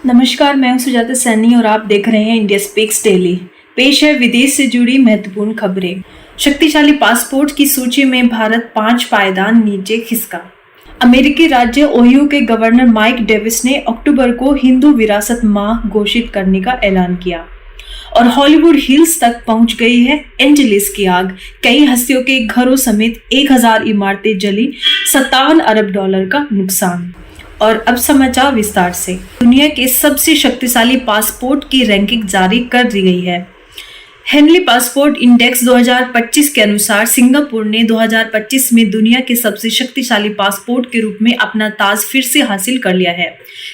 नमस्कार, मैं हूं सुजाता सैनी और आप देख रहे हैं इंडिया स्पीक्स डेली। पेश है विदेश से जुड़ी महत्वपूर्ण खबरें। शक्तिशाली पासपोर्ट की सूची में भारत 5 पायदान नीचे खिसका। अमेरिकी राज्य ओहियो के गवर्नर माइक डेविस ने अक्टूबर को हिंदू विरासत माह घोषित करने का ऐलान किया और हॉलीवुड हिल्स तक पहुंच गई है एंजेलिस की आग। कई हस्तियों के घरों समेत 1000 इमारतें जली, $57 अरब का नुकसान। और अब समाचार विस्तार से। दुनिया के सबसे शक्तिशाली पासपोर्ट की रैंकिंग जारी कर दी गई है। हेनली पासपोर्ट इंडेक्स 2025 के अनुसार सिंगापुर ने 2025 में दुनिया के सबसे शक्तिशाली पासपोर्ट के रूप में अपना ताज फिर से हासिल कर लिया है।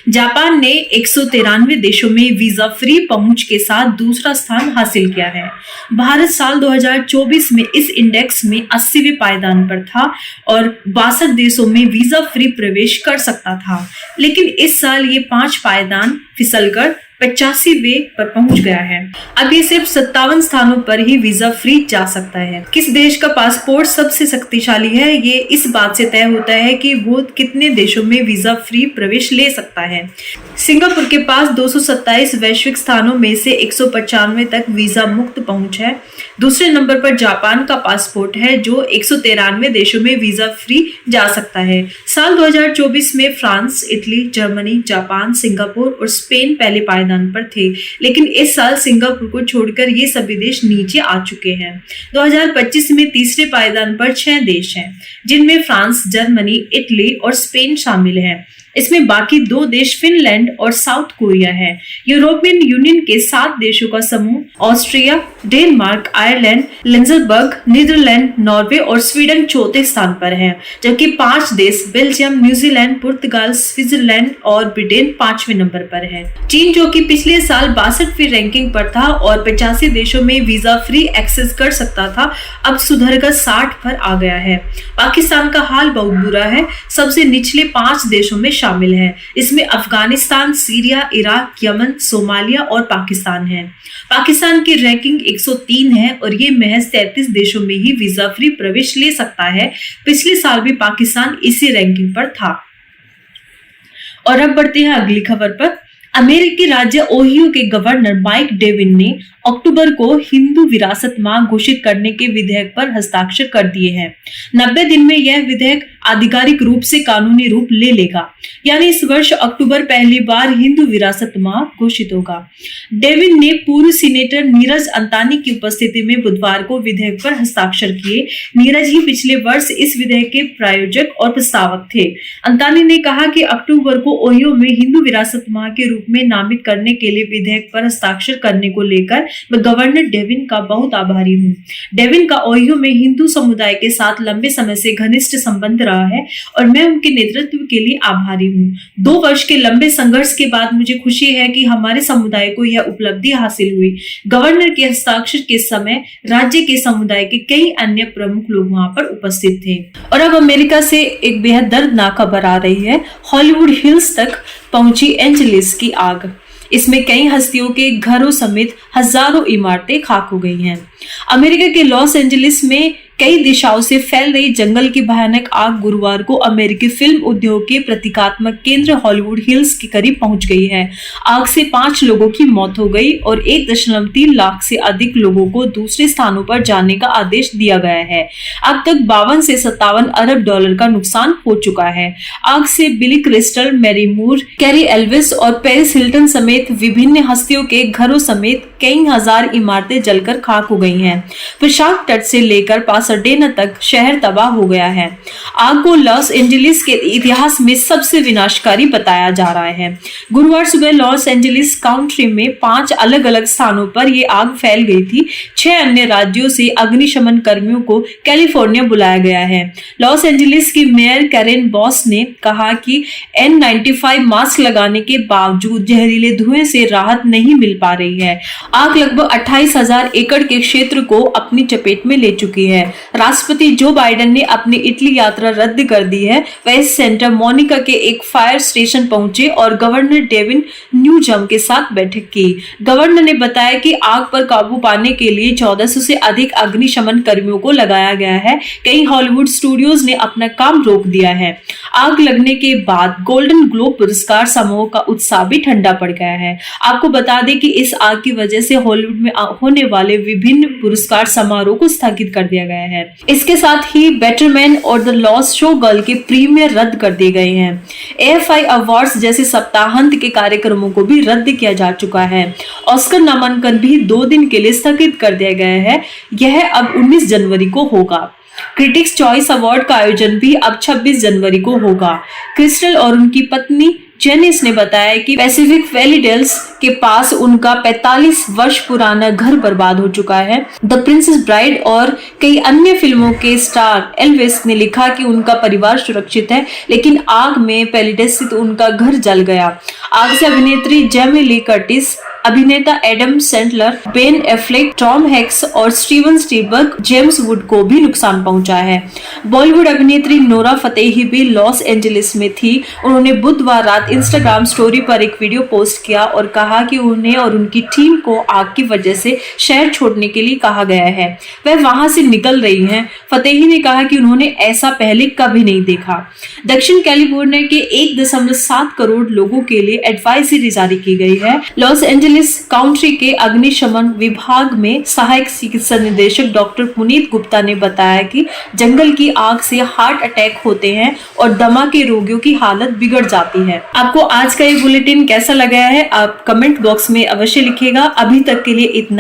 जापान ने 193 देशों में वीजा फ्री पहुंच के साथ दूसरा स्थान हासिल किया है। भारत साल 2024 में इस इंडेक्स में 80वें पायदान पर था और 62 देशों में वीजा फ्री प्रवेश कर सकता था, लेकिन इस साल ये 5 पायदान फिसलकर 85वें पर पहुंच गया है। अब ये सिर्फ 57 स्थानों पर ही वीजा फ्री जा सकता है। किस देश का पासपोर्ट सबसे शक्तिशाली है, ये इस बात से तय होता है कि वो कितने देशों में वीजा फ्री प्रवेश ले सकता है। सिंगापुर के पास 227 वैश्विक स्थानों में से 195 तक वीजा मुक्त पहुंच है। दूसरे नंबर पर जापान का पासपोर्ट है जो 193 देशों में वीजा फ्री जा सकता है। साल 2024 में France, Italy, Germany, Japan, Singapore और स्पेन पहले पायदान पर थे, लेकिन इस साल सिंगापुर को छोड़कर ये सभी देश नीचे आ चुके हैं। 2025 में तीसरे पायदान पर 6 देश हैं, जिनमें फ्रांस, जर्मनी, इटली और स्पेन शामिल हैं। इसमें बाकी 2 देश फिनलैंड और साउथ कोरिया है। यूरोपियन यूनियन के 7 देशों का समूह Austria, Denmark, Ireland, Luxembourg, Netherlands, Norway और स्वीडन चौथे स्थान पर है, जबकि 5 देश बेल्जियम, न्यूजीलैंड, पुर्तगाल, स्विट्जरलैंड और ब्रिटेन 5वें नंबर पर है। चीन, जो कि पिछले साल 62वीं रैंकिंग पर था और 85 देशों में वीजा फ्री एक्सेस कर सकता था, अब सुधरकर 60 पर आ गया है। पाकिस्तान का हाल बहुत बुरा है, सबसे निचले 5 देशों में शामिल है। इसमें Afghanistan, Syria, Iraq, Yemen, Somalia और पाकिस्तान है। पाकिस्तान की रैंकिंग 103 है और ये महज 33 देशों में ही वीजा फ्री प्रवेश ले सकता है। पिछले साल भी पाकिस्तान इसी रैंकिंग पर था। और अब बढ़ते हैं अगली खबर पर। अमेरिकी राज्य ओहियो के गवर्नर माइक डेविन ने अक्टूबर को हिंदू विरासत माह घोषित करने के विधेयक पर हस्ताक्षर कर दिए हैं। 90 दिन में यह विधेयक आधिकारिक रूप से कानूनी रूप ले लेगा, यानी इस वर्ष अक्टूबर पहली बार हिंदू विरासत माह घोषित होगा। डेविन ने पूर्व सीनेटर नीरज अंतानी की उपस्थिति में बुधवार को विधेयक पर हस्ताक्षर किए। नीरज ही पिछले वर्ष इस विधेयक के प्रायोजक और प्रस्तावक थे। अंतानी ने कहा कि अक्टूबर को ओहियो में हिंदू विरासत माह के रूप में नामित करने के लिए विधेयक पर हस्ताक्षर करने को लेकर मैं गवर्नर डेविन का बहुत आभारी हूँ। डेविन का ओहियो में हिंदू समुदाय के साथ लंबे समय से घनिष्ठ संबंध रहा है और मैं उनके नेतृत्व के लिए आभारी हूँ। 2 वर्ष के लंबे संघर्ष के बाद मुझे खुशी है कि हमारे समुदाय को यह उपलब्धि हासिल हुई। गवर्नर के हस्ताक्षर के समय राज्य के समुदाय के कई अन्य प्रमुख लोग वहां पर उपस्थित थे। और अब अमेरिका से एक बेहद दर्दनाक खबर आ रही है। हॉलीवुड हिल्स तक पहुंची एंजेलिस की आग। इसमें कई हस्तियों के घरों समेत हजारों इमारतें खाक हो गई हैं। अमेरिका के लॉस एंजलिस में कई दिशाओं से फैल रही जंगल की भयानक आग गुरुवार को अमेरिकी फिल्म उद्योग के प्रतीकात्मक केंद्र हॉलीवुड हिल्स के करीब पहुंच गई है। आग से 5 लोगों की मौत हो गई और 1.3 लाख से अधिक लोगों को दूसरे स्थानों पर जाने का आदेश दिया गया है। अब तक 52 से $57 अरब का नुकसान हो चुका है। आग से बिली क्रिस्टल, मैरी मूर, कैरी एल्विस और पेरिस हिल्टन समेत विभिन्न हस्तियों के घरों समेत कई हजार इमारतें जलकर खाक हो गई हैं। विशाख तट से लेकर पासाडेना तक शहर तबाह हो गया है। आग को लॉस एंजलिस के इतिहास में सबसे विनाशकारी बताया जा रहा है। गुरुवार सुबह लॉस एंजलिस काउंटी में 5 अलग अलग स्थानों पर यह आग फैल गई थी। 6 अन्य राज्यों से अग्निशमन कर्मियों को कैलिफोर्निया बुलाया गया है। लॉस एंजलिस की मेयर कैरेन बॉस ने कहा कि N95 मास्क लगाने के बावजूद जहरीले धुएं से राहत नहीं मिल पा रही है। आग लगभग 28,000 एकड़ के क्षेत्र को अपनी चपेट में ले चुकी है। राष्ट्रपति जो बाइडेन ने अपनी इटली यात्रा रद्द कर दी है। वह सेंटा मोनिका के एक फायर स्टेशन पहुंचे और गवर्नर डेविन न्यूजम के साथ बैठक की। गवर्नर ने बताया कि आग पर काबू पाने के लिए 1400 से अधिक अग्निशमन कर्मियों को लगाया गया है। कई हॉलीवुड स्टूडियोज ने अपना काम रोक दिया है। आग लगने के बाद गोल्डन ग्लोब पुरस्कार समारोह का उत्साह भी ठंडा पड़ गया है। आपको बता दें कि इस आग की वजह से हॉलीवुड में होने वाले विभिन्न पुरस्कार समारोह को स्थगित कर दिया गया है। इसके साथ ही बैटरमैन और द लॉस्ट शो गर्ल के प्रीमियर रद्द कर दिए गए हैं। AFI अवार्ड्स जैसे सप्ताहांत के कार्यक्रमों को भी रद्द किया जा चुका है। ऑस्कर नामांकन भी 2 दिन के लिए स्थगित कर दिया गया है। यह अब 19 जनवरी को होगा। क्रिटिक्स चॉइस अवार्ड का आयोजन भी अब 26 जनवरी को होगा। क्रिस्टल और उनकी पत्नी जेनिस ने बताया कि पैसिफिक वैलीडेल्स के पास उनका 45 वर्ष पुराना घर बर्बाद हो चुका है। द प्रिंसेस ब्राइड और कई अन्य फिल्मों के स्टार एल्विस ने लिखा कि उनका परिवार सुरक्षित है, लेकिन आग में पैलिडेस स्थित उनका घर जल गया। आग से अभिनेत्री जेमी ली कर्टिस, अभिनेता Adam Sandler, Ben Affleck, Tom Hanks और स्टीवन स्पीलबर्ग, जेम्स वुड को भी नुकसान पहुंचा है। बॉलीवुड अभिनेत्री नोरा फतेही भी लॉस एंजलिस में थी। उन्होंने बुधवार रात इंस्टाग्राम स्टोरी पर एक वीडियो पोस्ट किया और कहा कि उन्हें और उनकी टीम को आग की वजह से शहर छोड़ने के लिए कहा गया है। वह वहां से निकल रही हैं। फतेही ने कहा कि उन्होंने ऐसा पहले कभी नहीं देखा। दक्षिण कैलिफोर्निया के 1.7 करोड़ लोगों के लिए एडवाइजरी जारी की गई है। लॉस एंजलिस काउंटी के अग्निशमन विभाग में सहायक चिकित्सा निदेशक डॉक्टर पुनीत गुप्ता ने बताया कि जंगल की आग से हार्ट अटैक होते हैं और दमा के रोगियों की हालत बिगड़ जाती है। आपको आज का ये बुलेटिन कैसा लगा है, आप कमेंट बॉक्स में अवश्य लिखिएगा। अभी तक के लिए इतना।